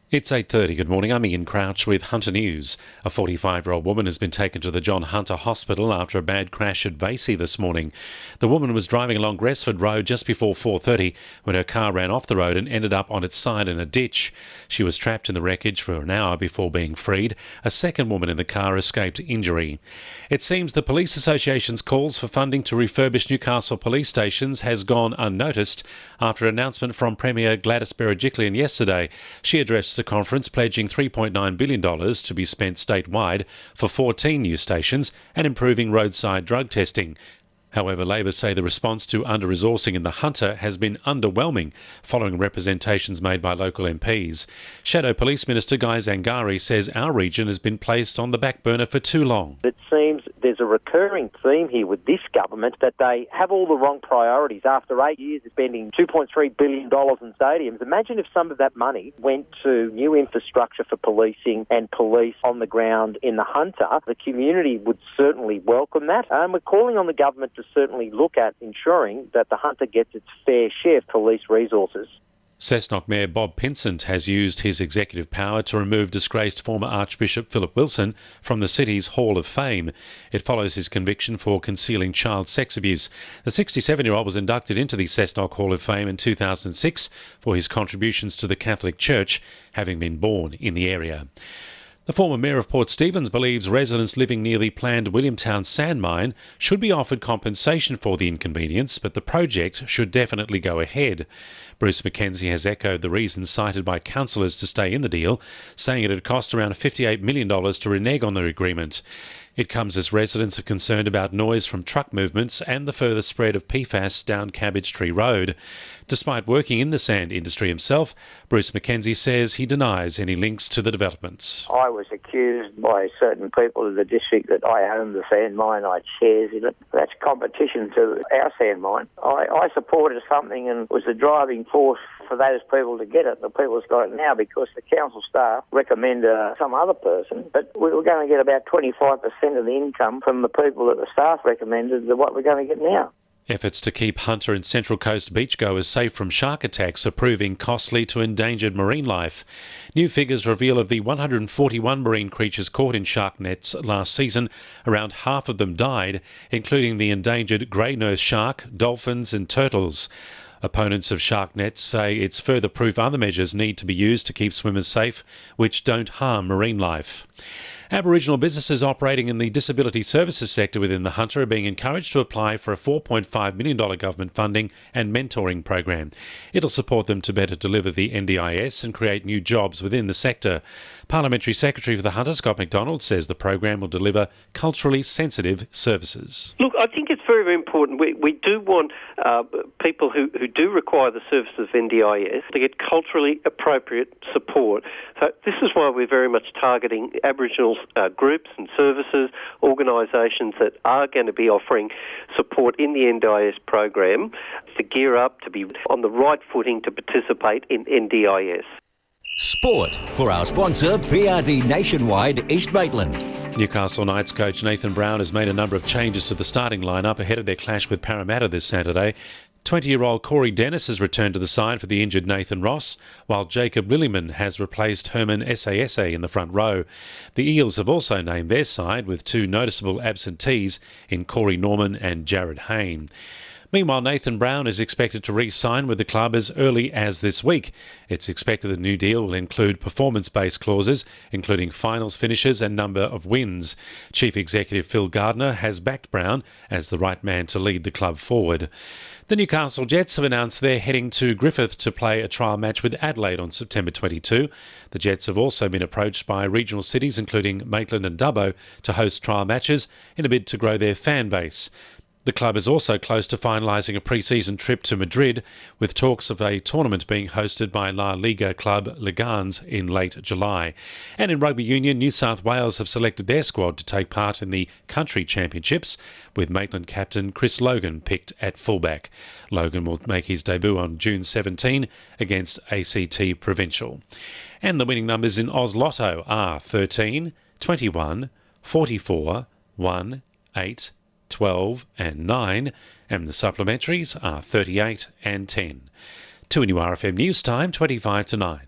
It's 8:30. Good morning. I'm Ian Crouch with Hunter News. A 45-year-old woman has been taken to the John Hunter Hospital after a bad crash at Vasey this morning. The woman was driving along Gresford Road just before 4:30 when her car ran off the road and ended up on its side in a ditch. She was trapped in the wreckage for an hour before being freed. A second woman in the car escaped injury. It seems the Police Association's calls for funding to refurbish Newcastle police stations has gone unnoticed after an announcement from Premier Gladys Berejiklian yesterday. She addressed the conference pledging $3.9 billion to be spent statewide for 14 new stations and improving roadside drug testing. However, Labor say the response to under-resourcing in the Hunter has been underwhelming following representations made by local MPs. Shadow Police Minister Guy Zangari says our region has been placed on the back burner for too long. It seems there's a recurring theme here with this government that they have all the wrong priorities. After 8 years of spending $2.3 billion in stadiums, imagine if some of that money went to new infrastructure for policing and police on the ground in the Hunter. The community would certainly welcome that. And we're calling on the government to certainly look at ensuring that the Hunter gets its fair share of police resources. Cessnock Mayor Bob Pinsent has used his executive power to remove disgraced former Archbishop Philip Wilson from the city's Hall of Fame. It follows his conviction for concealing child sex abuse. The 67-year-old was inducted into the Cessnock Hall of Fame in 2006 for his contributions to the Catholic Church, having been born in the area. The former Mayor of Port Stephens believes residents living near the planned Williamtown sand mine should be offered compensation for the inconvenience, but the project should definitely go ahead. Bruce McKenzie has echoed the reasons cited by councillors to stay in the deal, saying it had cost around $58 million to renege on the agreement. It comes as residents are concerned about noise from truck movements and the further spread of PFAS down Cabbage Tree Road. Despite working in the sand industry himself, Bruce McKenzie says he denies any links to the developments. I was accused by certain people of the district that I owned the sand mine, I had shares in it. That's competition to our sand mine. I supported something and was the driving force for those people to get it. The people that's got it now because the council staff recommend some other person, but we were going to get about 25% of the income from the people that the staff recommended than what we're going to get now. Efforts to keep Hunter and Central Coast beachgoers safe from shark attacks are proving costly to endangered marine life. New figures reveal of the 141 marine creatures caught in shark nets last season, around half of them died, including the endangered grey nose shark, dolphins and turtles. Opponents of shark nets say it's further proof other measures need to be used to keep swimmers safe, which don't harm marine life. Aboriginal businesses operating in the disability services sector within the Hunter are being encouraged to apply for a $4.5 million government funding and mentoring program. It'll support them to better deliver the NDIS and create new jobs within the sector. Parliamentary Secretary for the Hunter, Scott McDonald, says the program will deliver culturally sensitive services. Look, I think it's very, very important. We do want people who do require the services of NDIS to get culturally appropriate support. So this is why we're very much targeting Aboriginal groups and services, organisations that are going to be offering support in the NDIS program to gear up, to be on the right footing to participate in NDIS. Sport for our sponsor, PRD Nationwide East Maitland. Newcastle Knights coach Nathan Brown has made a number of changes to the starting lineup ahead of their clash with Parramatta this Saturday. 20-year-old Corey Dennis has returned to the side for the injured Nathan Ross, while Jacob Lillyman has replaced Herman Sasa in the front row. The Eels have also named their side with two noticeable absentees in Corey Norman and Jared Hayne. Meanwhile, Nathan Brown is expected to re-sign with the club as early as this week. It's expected the new deal will include performance-based clauses, including finals finishes and number of wins. Chief Executive Phil Gardner has backed Brown as the right man to lead the club forward. The Newcastle Jets have announced they're heading to Griffith to play a trial match with Adelaide on September 22. The Jets have also been approached by regional cities, including Maitland and Dubbo, to host trial matches in a bid to grow their fan base. The club is also close to finalising a pre-season trip to Madrid, with talks of a tournament being hosted by La Liga club Legans in late July. And in rugby union, New South Wales have selected their squad to take part in the Country Championships, with Maitland captain Chris Logan picked at fullback. Logan will make his debut on June 17 against ACT Provincial. And the winning numbers in Oz Lotto are 13, 21, 44, 1, 8, 12 and 9, and the supplementaries are 38 and 10. 2NURFM News Time, 25 to 9.